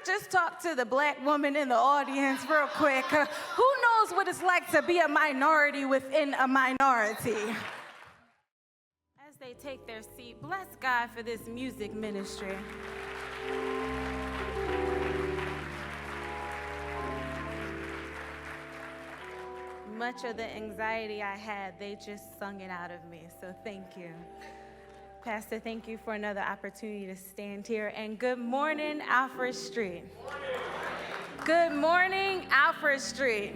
just talk to the black woman in the audience real quick? Who knows what it's like to be a minority within a minority? As they take their seat, bless God for this music ministry. Much of the anxiety I had, they just sung it out of me, so thank you. Pastor, thank you for another opportunity to stand here. And good morning, Alfred Street. Good morning, Alfred Street.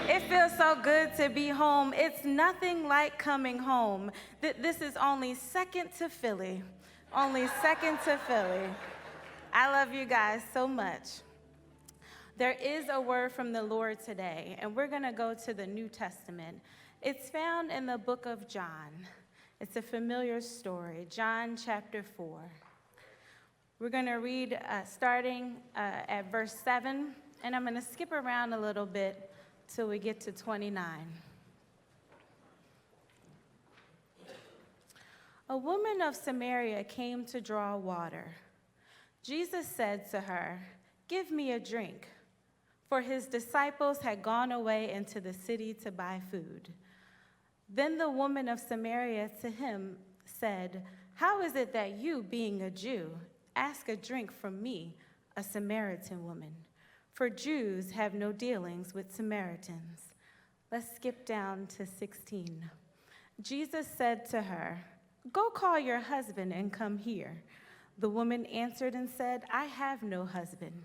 It feels so good to be home. It's nothing like coming home. This is only second to Philly. Only second to Philly. I love you guys so much. There is a word from the Lord today, and we're going to go to the New Testament. It's found in the book of John. It's a familiar story, John chapter 4. We're going to read starting at verse 7, and I'm going to skip around a little bit till we get to 29. A woman of Samaria came to draw water. Jesus said to her, "Give me a drink," for his disciples had gone away into the city to buy food. Then the woman of Samaria to him said, "How is it that you, being a Jew, ask a drink from me, a Samaritan woman? For Jews have no dealings with Samaritans." Let's skip down to 16. Jesus said to her, "Go call your husband and come here." The woman answered and said, "I have no husband."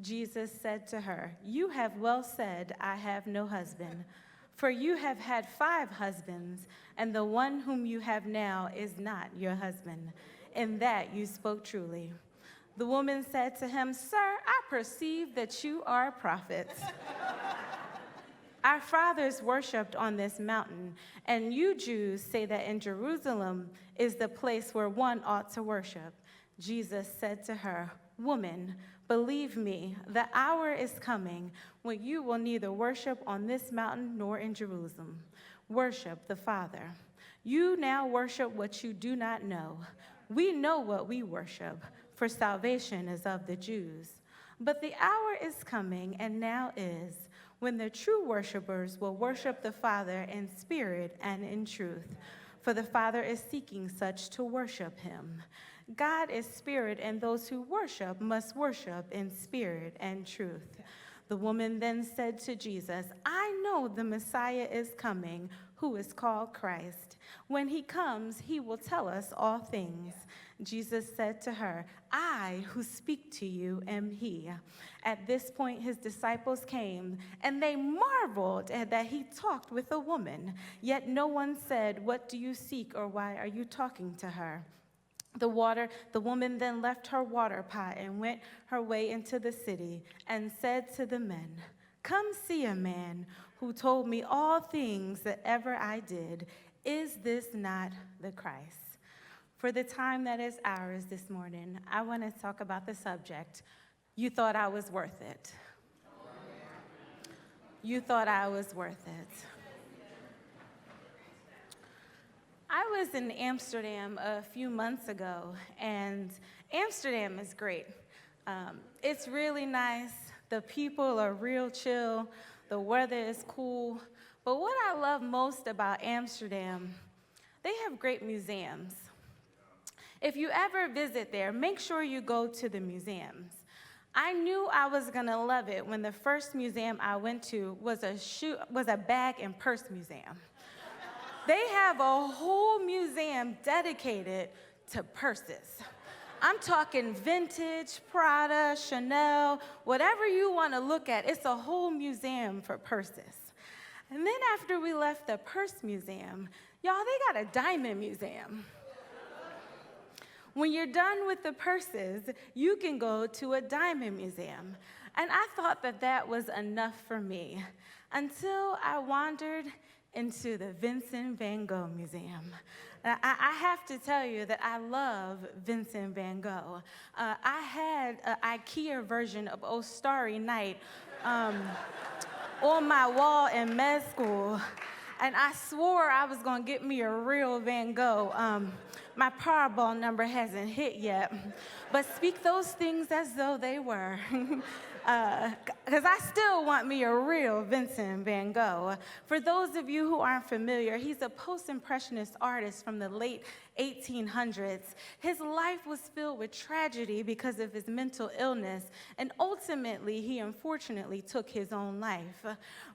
Jesus said to her, "You have well said, 'I have no husband,' for you have had 5 husbands, and the one whom you have now is not your husband. In that you spoke truly." The woman said to him, "Sir, I perceive that you are a prophet. Our fathers worshipped on this mountain, and you Jews say that in Jerusalem is the place where one ought to worship." Jesus said to her, "Woman, believe me, the hour is coming when you will neither worship on this mountain nor in Jerusalem. Worship the Father. You now worship what you do not know. We know what we worship, for salvation is of the Jews. But the hour is coming, and now is, when the true worshipers will worship the Father in spirit and in truth, for the Father is seeking such to worship him. God is spirit, and those who worship must worship in spirit and truth." The woman then said to Jesus, "I know the Messiah is coming, who is called Christ. When he comes, he will tell us all things." Jesus said to her, "I who speak to you am he." At this point, his disciples came, and they marveled that he talked with a woman. Yet no one said, "What do you seek?" or "Why are you talking to her?" The woman then left her water pot and went her way into the city and said to the men, "Come see a man who told me all things that ever I did. Is this not the Christ?" For the time that is ours this morning, I want to talk about the subject, "You thought I was worth it." You thought I was worth it. I was in Amsterdam a few months ago, and Amsterdam is great. It's really nice. The people are real chill. The weather is cool. But what I love most about Amsterdam, they have great museums. If you ever visit there, make sure you go to the museums. I knew I was going to love it when the first museum I went to was a bag and purse museum. They have a whole museum dedicated to purses. I'm talking vintage, Prada, Chanel, whatever you want to look at, it's a whole museum for purses. And then after we left the purse museum, y'all, they got a diamond museum. When you're done with the purses, you can go to a diamond museum. And I thought that that was enough for me until I wandered into the Vincent van Gogh Museum. I have to tell you that I love Vincent van Gogh. I had an IKEA version of O Starry Night on my wall in med school, and I swore I was going to get me a real Van Gogh. My Powerball number hasn't hit yet. But speak those things as though they were. Because I still want me a real Vincent van Gogh. For those of you who aren't familiar, he's a post-impressionist artist from the late 1800s. His life was filled with tragedy because of his mental illness, and ultimately, he unfortunately took his own life.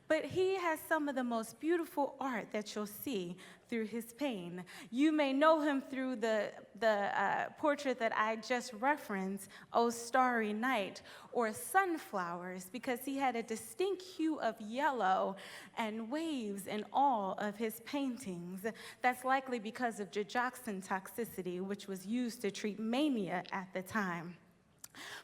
But he has some of the most beautiful art that you'll see through his pain. You may know him through the portrait that I just referenced, O Starry Night, or Sunflowers, because he had a distinct hue of yellow and waves in all of his paintings. That's likely because of digoxin toxicity, which was used to treat mania at the time.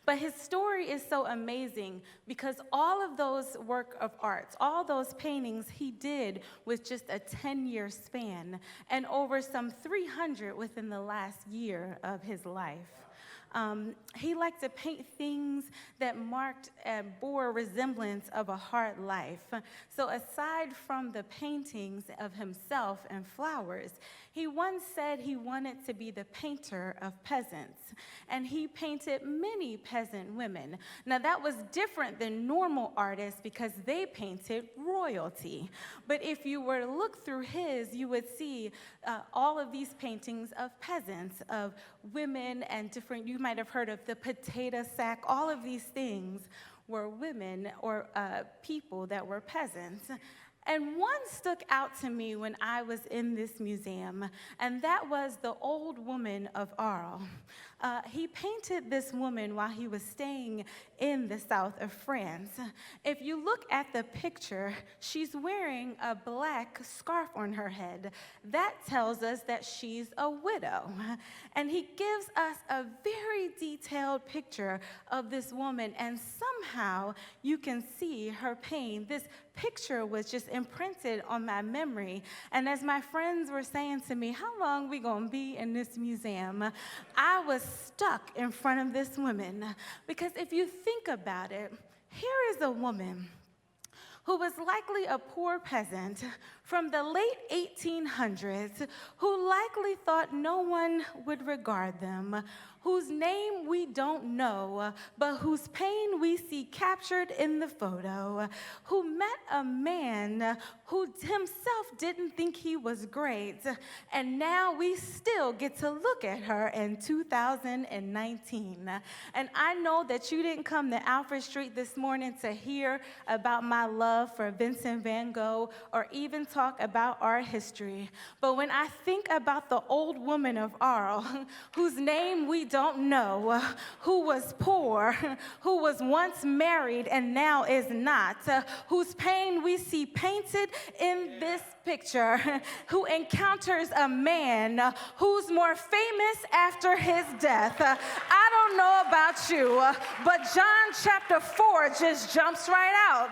But his story is so amazing because all of those work of art, all those paintings he did with just a 10-year span, and over some 300 within the last year of his life. He liked to paint things that marked and bore a resemblance of a hard life. So aside from the paintings of himself and flowers, he once said he wanted to be the painter of peasants, and he painted many peasant women. Now that was different than normal artists because they painted royalty. But if you were to look through his, you would see all of these paintings of peasants, of women and different, you might have heard of the potato sack, all of these things were women or people that were peasants. And one stuck out to me when I was in this museum, and that was the old woman of Arles. He painted this woman while he was staying in the south of France. If you look at the picture, she's wearing a black scarf on her head. That tells us that she's a widow. And he gives us a very detailed picture of this woman, and somehow you can see her pain. This picture was just imprinted on my memory. And as my friends were saying to me, how long we gonna be in this museum? I was stuck in front of this woman, because if you think about it, here is a woman who was likely a poor peasant from the late 1800s, who likely thought no one would regard them, whose name we don't know, but whose pain we see captured in the photo, who met a man who himself didn't think he was great, and now we still get to look at her in 2019. And I know that you didn't come to Alfred Street this morning to hear about my love for Vincent van Gogh or even talk about art history. But when I think about the old woman of Arles, whose name we don't know, who was poor, who was once married and now is not, whose pain we see painted in this picture, who encounters a man who's more famous after his death. I don't know about you, but John chapter 4 just jumps right out,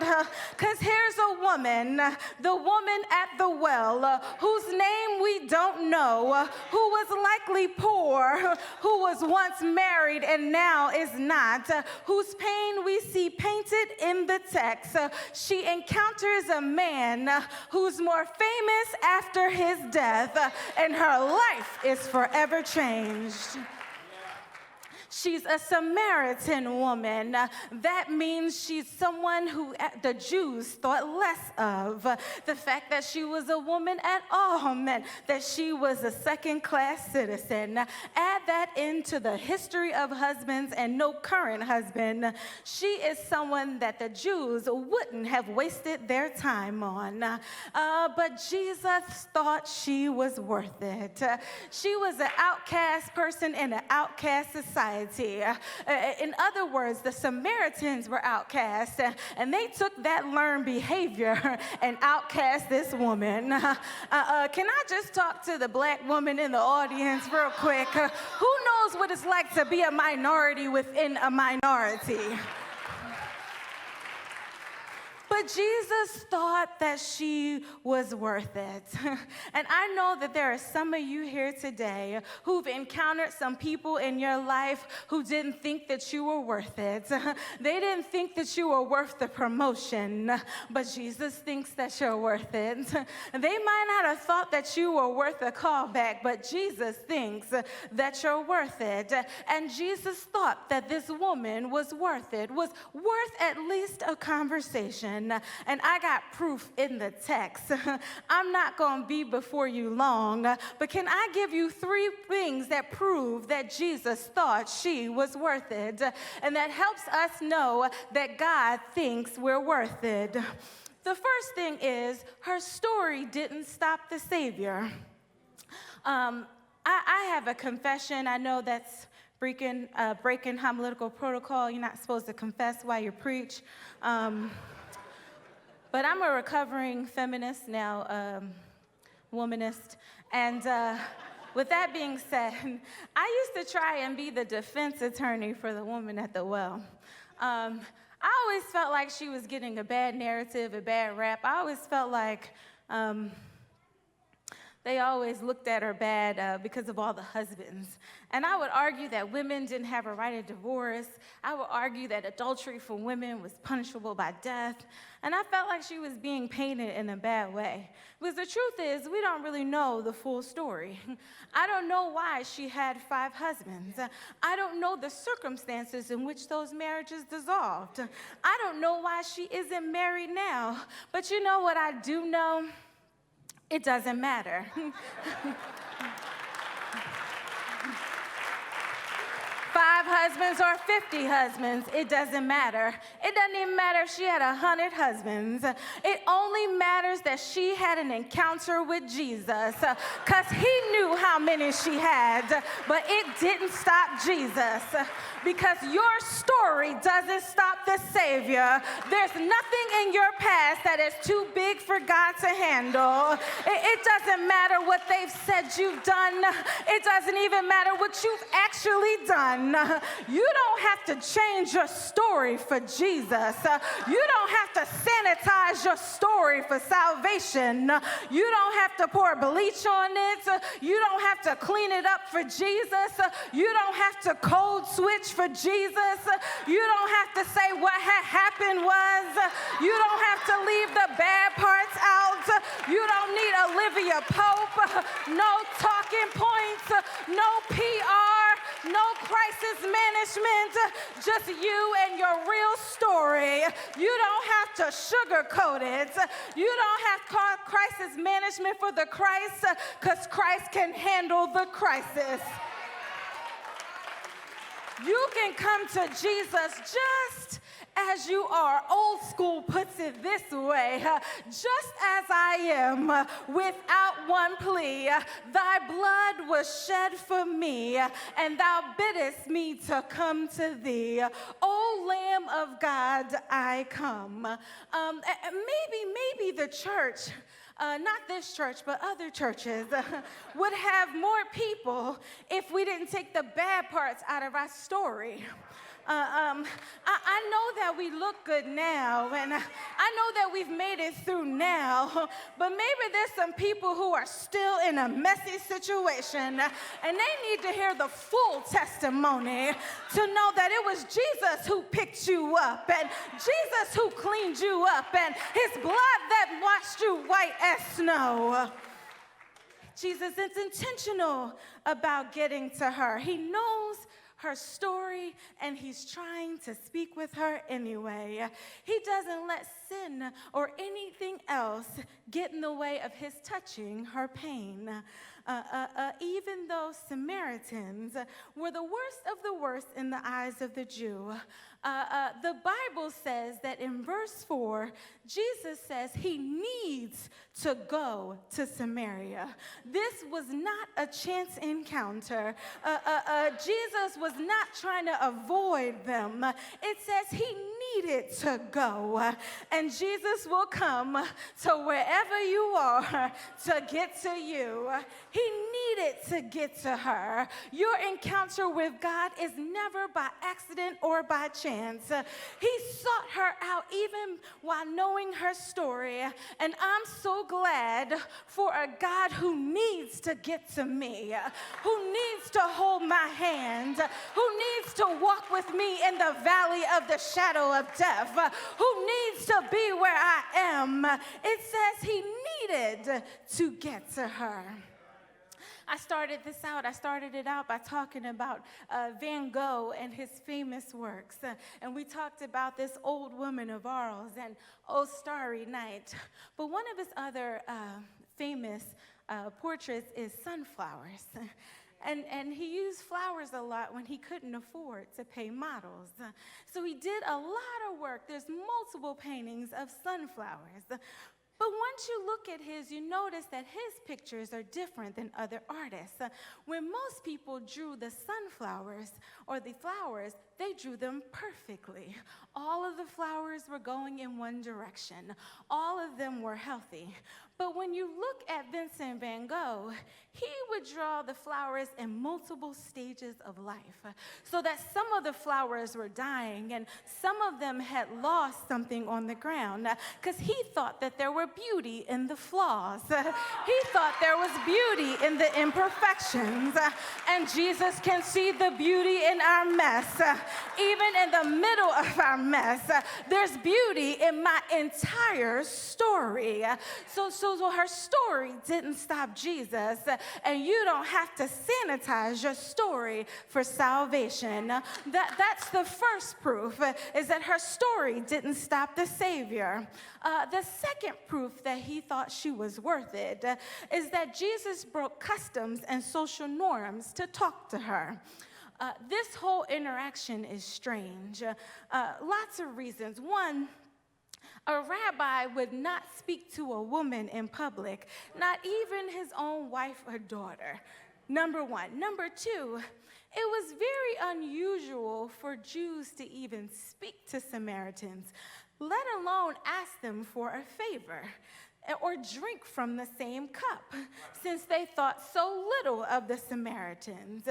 because here's a woman, the woman at the well, whose name we don't know, who was likely poor, who was once married and now is not, whose pain we see painted in the text. She encounters a man who's more famous after his death, and her life is forever changed. She's a Samaritan woman. That means she's someone who the Jews thought less of. The fact that she was a woman at all meant that she was a second-class citizen. Add that into the history of husbands and no current husband. She is someone that the Jews wouldn't have wasted their time on. But Jesus thought she was worth it. She was an outcast person in an outcast society. In other words, the Samaritans were outcasts, and they took that learned behavior and outcast this woman. Can I just talk to the black woman in the audience real quick? Who knows what it's like to be a minority within a minority? But Jesus thought that she was worth it. And I know that there are some of you here today who've encountered some people in your life who didn't think that you were worth it. They didn't think that you were worth the promotion, but Jesus thinks that you're worth it. They might not have thought that you were worth a callback, but Jesus thinks that you're worth it. And Jesus thought that this woman was worth it, was worth at least a conversation. And I got proof in the text. I'm not going to be before you long, but can I give you 3 things that prove that Jesus thought she was worth it, and that helps us know that God thinks we're worth it. The first thing is her story didn't stop the Savior. I have a confession. I know that's breaking homiletical protocol. You're not supposed to confess while you preach. But I'm a recovering feminist now, womanist. And with that being said, I used to try and be the defense attorney for the woman at the well. I always felt like she was getting a bad narrative, a bad rap. I always felt like they always looked at her bad because of all the husbands. And I would argue that women didn't have a right of divorce. I would argue that adultery for women was punishable by death. And I felt like she was being painted in a bad way. Because the truth is, we don't really know the full story. I don't know why she had 5 husbands. I don't know the circumstances in which those marriages dissolved. I don't know why she isn't married now. But you know what I do know? It doesn't matter. 5 husbands or 50 husbands, it doesn't matter. It doesn't even matter if she had 100 husbands. It only matters that she had an encounter with Jesus, because he knew how many she had, but it didn't stop Jesus. Because your story doesn't stop the Savior. There's nothing in your past that is too big for God to handle. It doesn't matter what they've said you've done. It doesn't even matter what you've actually done. You don't have to change your story for Jesus. You don't have to sanitize your story for salvation. You don't have to pour bleach on it. You don't have to clean it up for Jesus. You don't have to code switch for Jesus. You don't have to say what had happened was. You don't have to leave the bad parts out. You don't need Olivia Pope. No talking points. No PR. No crisis management. Just you and your real story. You don't have to sugarcoat it. You don't have crisis management for the Christ, because Christ can handle the crisis. You can come to Jesus just as you are. Old school puts it this way: just as I am, without one plea. Thy blood was shed for me, and thou biddest me to come to thee. O Lamb of God, I come. Maybe the church, not this church, but other churches, would have more people if we didn't take the bad parts out of our story. I know that we look good now, and I know that we've made it through now, but maybe there's some people who are still in a messy situation, and they need to hear the full testimony to know that it was Jesus who picked you up, and Jesus who cleaned you up, and his blood that washed you white as snow. Jesus is intentional about getting to her. He knows her story, and he's trying to speak with her anyway. He doesn't let sin or anything else get in the way of his touching her pain. Even though Samaritans were the worst of the worst in the eyes of the Jew, the Bible says that in verse 4, Jesus says he needs to go to Samaria. This was not a chance encounter. Jesus was not trying to avoid them. It says he needed to go, and Jesus will come to wherever you are to get to you. He needed to get to her. Your encounter with God is never by accident or by chance. He sought her out even while knowing her story, and I'm so glad for a God who needs to get to me, who needs to hold my hand, who needs to walk with me in the valley of the shadow of death, who needs to be where I am. It says he needed to get to her. I started it out by talking about Van Gogh and his famous works. And we talked about this old woman of Arles and Oh Starry Night. But one of his other famous portraits is sunflowers. And he used flowers a lot when he couldn't afford to pay models. So he did a lot of work. There's multiple paintings of sunflowers. But once you look at his, you notice that his pictures are different than other artists. When most people drew the sunflowers or the flowers, they drew them perfectly. All of the flowers were going in one direction. All of them were healthy. But when you look at Vincent van Gogh, he would draw the flowers in multiple stages of life, so that some of the flowers were dying and some of them had lost something on the ground, because he thought that there were beauty in the flaws. He thought there was beauty in the imperfections, and Jesus can see the beauty in our mess. Even in the middle of our mess, there's beauty in my entire story. So her story didn't stop Jesus, and you don't have to sanitize your story for salvation. That's the first proof, is that her story didn't stop the Savior. The second proof that he thought she was worth it is that Jesus broke customs and social norms to talk to her. This whole interaction is strange. Lots of reasons. One, a rabbi would not speak to a woman in public, not even his own wife or daughter. Number one. Number two, it was very unusual for Jews to even speak to Samaritans, let alone ask them for a favor or drink from the same cup, since they thought so little of the Samaritans.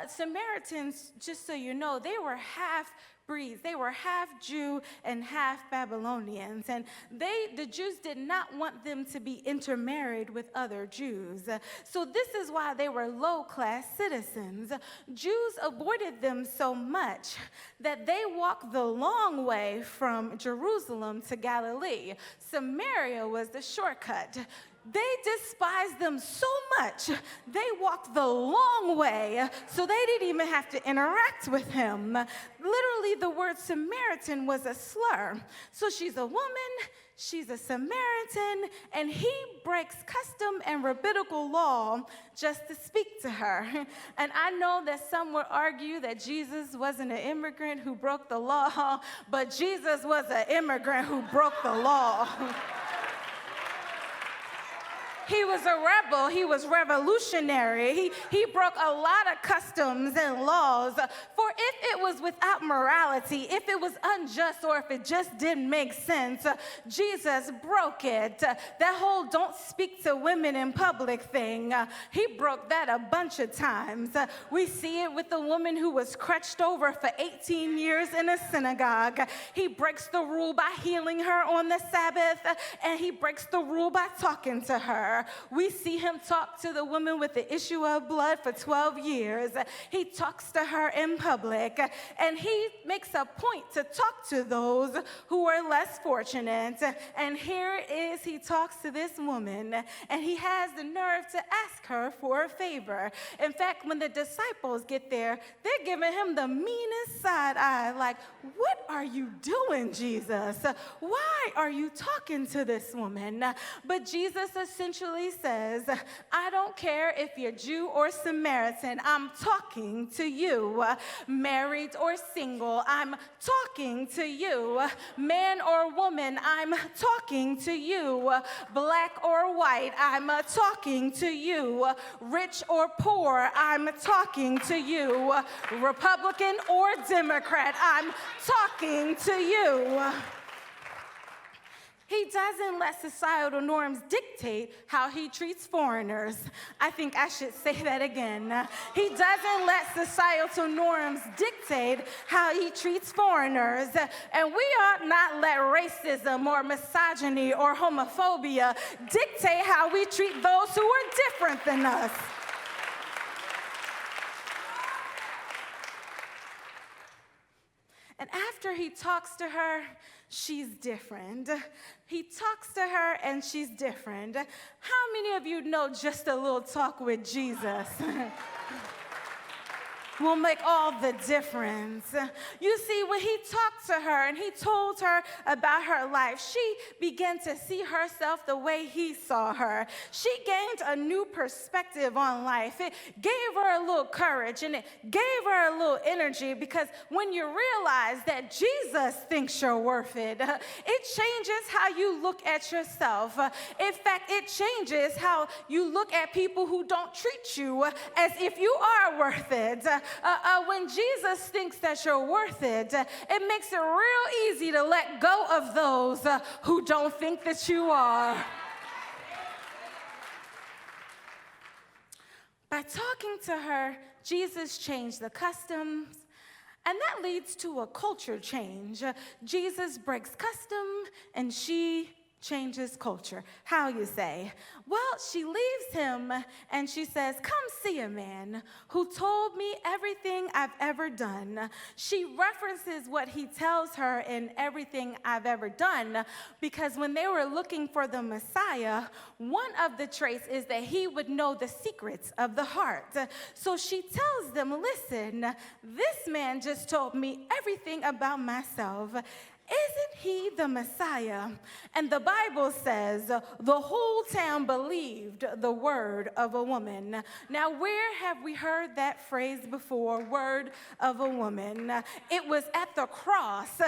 Samaritans, just so you know, they were half-breeds. They were half Jew and half Babylonians, and the Jews did not want them to be intermarried with other Jews. So this is why they were low-class citizens. Jews avoided them so much that they walked the long way from Jerusalem to Galilee. Samaria was the shortcut. They despised them so much, they walked the long way, so they didn't even have to interact with him. Literally, the word Samaritan was a slur. So she's a woman, she's a Samaritan, and he breaks custom and rabbinical law just to speak to her. And I know that some would argue that Jesus wasn't an immigrant who broke the law, but Jesus was an immigrant who broke the law. He was a rebel. He was revolutionary. He broke a lot of customs and laws. For if it was without morality, if it was unjust, or if it just didn't make sense, Jesus broke it. That whole don't speak to women in public thing, he broke that a bunch of times. We see it with the woman who was crutched over for 18 years in a synagogue. He breaks the rule by healing her on the Sabbath, and he breaks the rule by talking to her. We see him talk to the woman with the issue of blood for 12 years. He talks to her in public, and he makes a point to talk to those who are less fortunate. And here it is, he talks to this woman, and he has the nerve to ask her for a favor. In fact, when the disciples get there, they're giving him the meanest side eye, like, what are you doing, Jesus? Why are you talking to this woman? But Jesus essentially actually says, I don't care if you're Jew or Samaritan, I'm talking to you. Married or single, I'm talking to you. Man or woman, I'm talking to you. Black or white, I'm talking to you. Rich or poor, I'm talking to you. Republican or Democrat, I'm talking to you. He doesn't let societal norms dictate how he treats foreigners. I think I should say that again. He doesn't let societal norms dictate how he treats foreigners. And we ought not let racism or misogyny or homophobia dictate how we treat those who are different than us. And after he talks to her, she's different. He talks to her and she's different. How many of you know just a little talk with Jesus will make all the difference? You see, when he talked to her and he told her about her life, she began to see herself the way he saw her. She gained a new perspective on life. It gave her a little courage and it gave her a little energy, because when you realize that Jesus thinks you're worth it, it changes how you look at yourself. In fact, it changes how you look at people who don't treat you as if you are worth it. When Jesus thinks that you're worth it, it makes it real easy to let go of those who don't think that you are. By talking to her, Jesus changed the customs, and that leads to a culture change. Jesus breaks custom, and she changes culture. How, you say? Well, she leaves him and she says, come see a man who told me everything I've ever done. She references what he tells her in Everything I've Ever Done, because when they were looking for the Messiah, one of the traits is that he would know the secrets of the heart. So she tells them, listen, this man just told me everything about myself. Isn't he the Messiah? And the Bible says the whole town believed the word of a woman. Now, where have we heard that phrase before, word of a woman? It was at the cross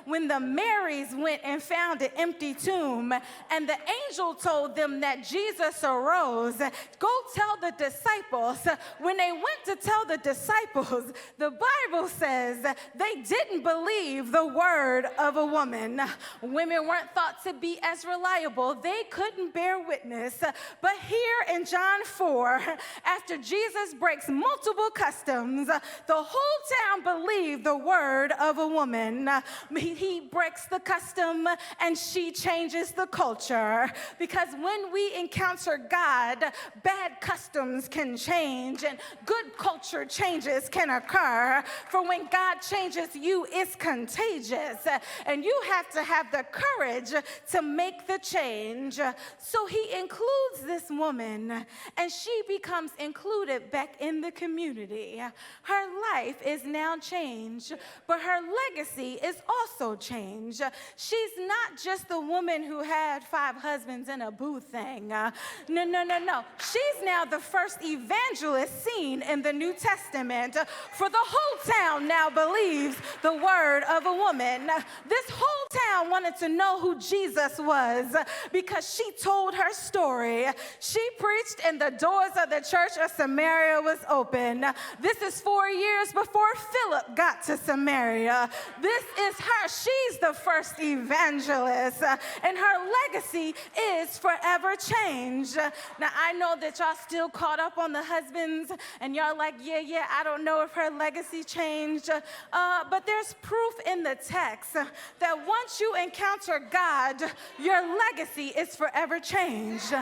when the Marys went and found an empty tomb, and the angel told them that Jesus arose. Go tell the disciples. When they went to tell the disciples, the Bible says they didn't believe the word of a woman. Women weren't thought to be as reliable. They couldn't bear witness. But here in John 4, after Jesus breaks multiple customs, the whole town believed the word of a woman. He breaks the custom and she changes the culture. Because when we encounter God, bad customs can change and good culture changes can occur. For when God changes you, it's contagious. And you have to have the courage to make the change. So he includes this woman, and she becomes included back in the community. Her life is now changed, but her legacy is also changed. She's not just the woman who had 5 husbands in a boo thing. No. She's now the first evangelist seen in the New Testament, for the whole town now believes the word of a woman. This whole town wanted to know who Jesus was because she told her story. She preached and the doors of the church of Samaria was open. This is 4 years before Philip got to Samaria. This is her. She's the first evangelist, and her legacy is forever changed. Now, I know that y'all still caught up on the husbands, and y'all like, yeah, I don't know if her legacy changed, but there's proof in the text that once you encounter God, your legacy is forever changed.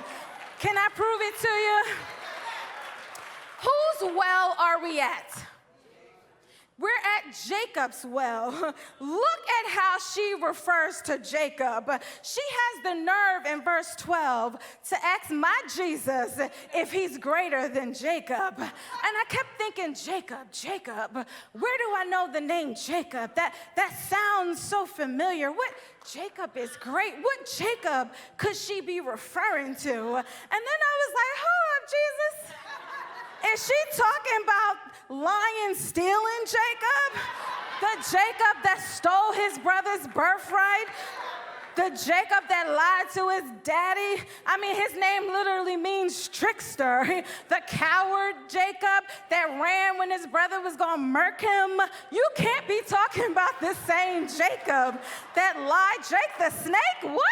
Can I prove it to you? Whose well are we at? We're at Jacob's well. Look at how she refers to Jacob. She has the nerve in verse 12 to ask my Jesus if he's greater than Jacob. And I kept thinking, Jacob, where do I know the name Jacob? That sounds so familiar. What Jacob is great. What Jacob could she be referring to? And then I was like, hold up, Jesus. Is she talking about lying, stealing Jacob? The Jacob that stole his brother's birthright? The Jacob that lied to his daddy? I mean, his name literally means trickster. The coward Jacob that ran when his brother was going to murk him. You can't be talking about the same Jacob that lied. Jake the snake? What?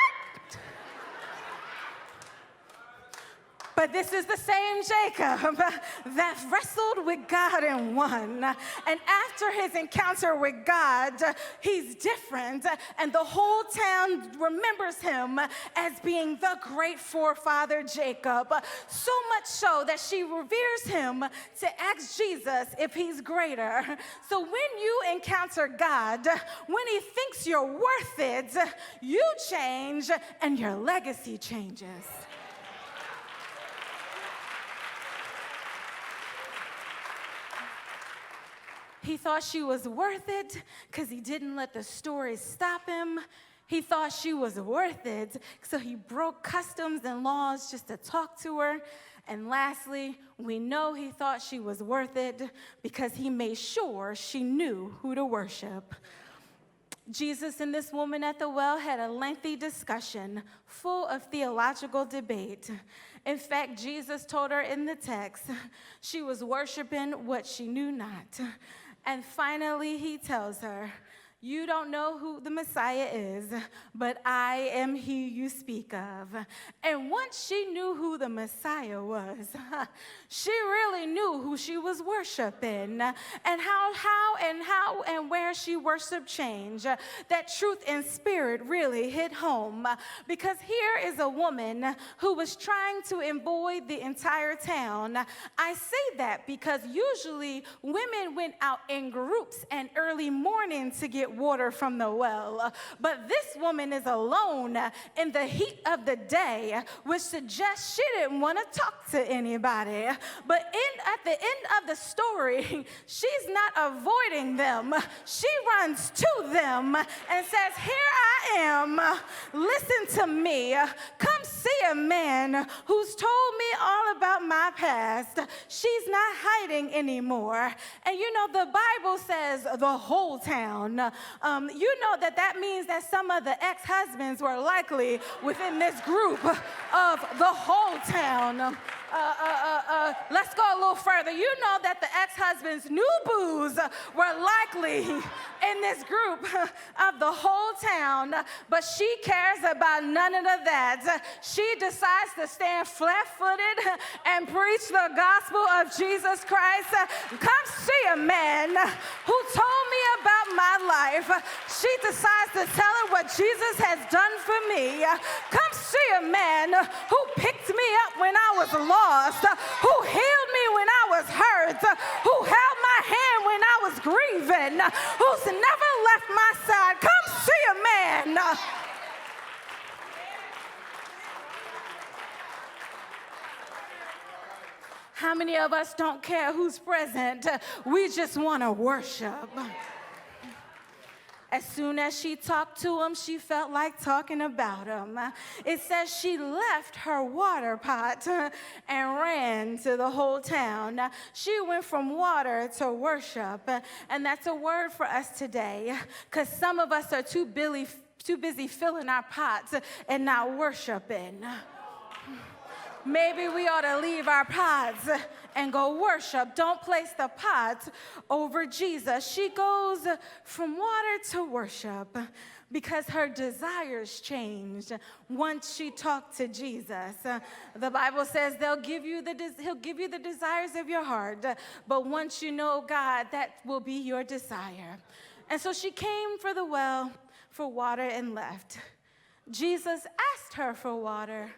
But this is the same Jacob that wrestled with God and won. And after his encounter with God, he's different. And the whole town remembers him as being the great forefather Jacob. So much so that she reveres him to ask Jesus if he's greater. So when you encounter God, when he thinks you're worth it, you change and your legacy changes. He thought she was worth it because he didn't let the story stop him. He thought she was worth it, so he broke customs and laws just to talk to her. And lastly, we know he thought she was worth it because he made sure she knew who to worship. Jesus and this woman at the well had a lengthy discussion full of theological debate. In fact, Jesus told her in the text she was worshiping what she knew not. And finally, he tells her, you don't know who the Messiah is, but I am he you speak of. And once she knew who the Messiah was, she really knew who she was worshiping and how and where she worshiped changed. That truth and spirit really hit home because here is a woman who was trying to avoid the entire town. I say that because usually women went out in groups and early morning to get water from the well. But this woman is alone in the heat of the day, which suggests she didn't want to talk to anybody. But at the end of the story, she's not avoiding them. She runs to them and says, here I am. Listen to me. Come see a man who's told me all about my past. She's not hiding anymore. And you know, the Bible says the whole town. You know that means that some of the ex-husbands were likely within this group of the whole town. Let's go a little further. You know that the ex-husband's new booze were likely in this group of the whole town, but she cares about none of that. She decides to stand flat-footed and preach the gospel of Jesus Christ. Come see a man who told me about my life. She decides to tell her what Jesus has done for me. Come see a man who picked me up when I was lost, who healed me when I was hurt, who held my hand when I was grieving, who's never left my side. Come see a man. How many of us don't care who's present? We just want to worship. As soon as she talked to him, she felt like talking about him. It says she left her water pot and ran to the whole town. She went from water to worship, and that's a word for us today, because some of us are too busy filling our pots and not worshiping. Maybe we ought to leave our pots and go worship. Don't place the pot over Jesus. She goes from water to worship because her desires changed once she talked to Jesus. The Bible says he'll give you the desires of your heart, but once you know God, that will be your desire. And so she came for the well for water and left. Jesus asked her for water,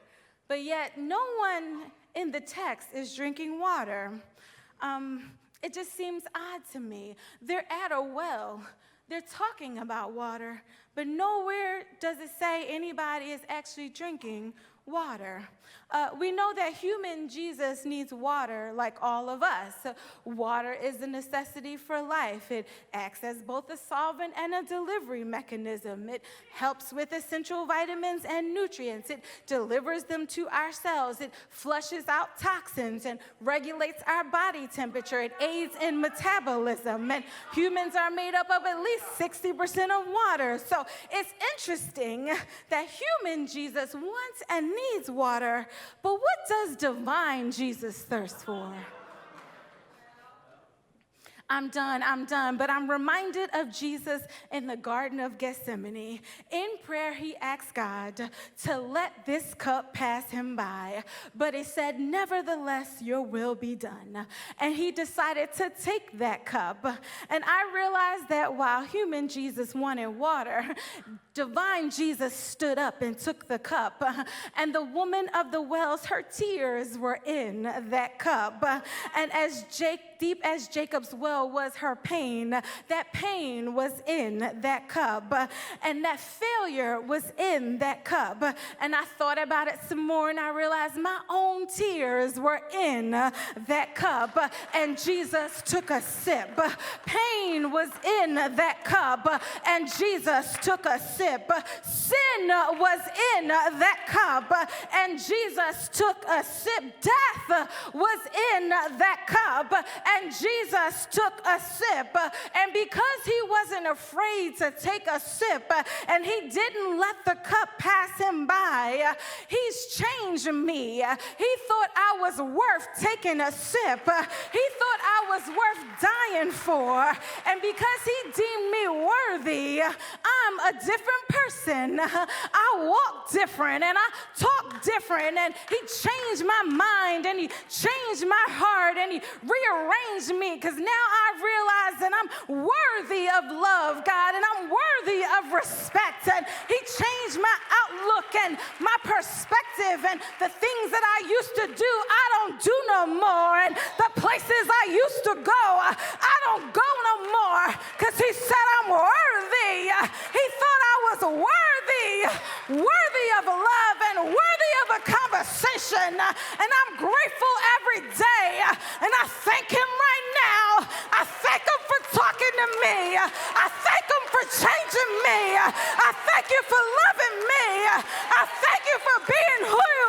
but yet no one in the text is drinking water. It just seems odd to me. They're at a well. They're talking about water, but nowhere does it say anybody is actually drinking water. We know that human Jesus needs water like all of us. Water is a necessity for life. It acts as both a solvent and a delivery mechanism. It helps with essential vitamins and nutrients. It delivers them to our cells. It flushes out toxins and regulates our body temperature. It aids in metabolism. And humans are made up of at least 60% of water. So it's interesting that human Jesus wants and needs water, but what does divine Jesus thirst for? I'm done, but I'm reminded of Jesus in the Garden of Gethsemane. In prayer, he asked God to let this cup pass him by, but he said, nevertheless, your will be done. And he decided to take that cup. And I realized that while human Jesus wanted water, divine Jesus stood up and took the cup. And the woman of the wells, her tears were in that cup. And as deep as Jacob's well was her pain, that pain was in that cup. And that failure was in that cup. And I thought about it some more, and I realized my own tears were in that cup. And Jesus took a sip. Pain was in that cup, and Jesus took a sip. Sin was in that cup, and Jesus took a sip. Death was in that cup, and Jesus took a sip. And because he wasn't afraid to take a sip, and he didn't let the cup pass him by, he's changed me. He thought I was worth taking a sip. He thought I was worth dying for. And because he deemed me worthy, I'm a different person. I walk different, and I talk different, and he changed my mind, and he changed my heart, and he rearranged me, because now I realize that I'm worthy of love, God, and I'm worthy of respect. And he changed my outlook and my perspective, and the things that I used to do, I don't do no more, and the places I used to go, I don't go no more, because he said I'm worthy. He thought I was worthy of love and worthy of a conversation, and I'm grateful every day, and I thank him right now. I thank him for talking to me. I thank him for changing me. I thank you for loving me. I thank you for being who you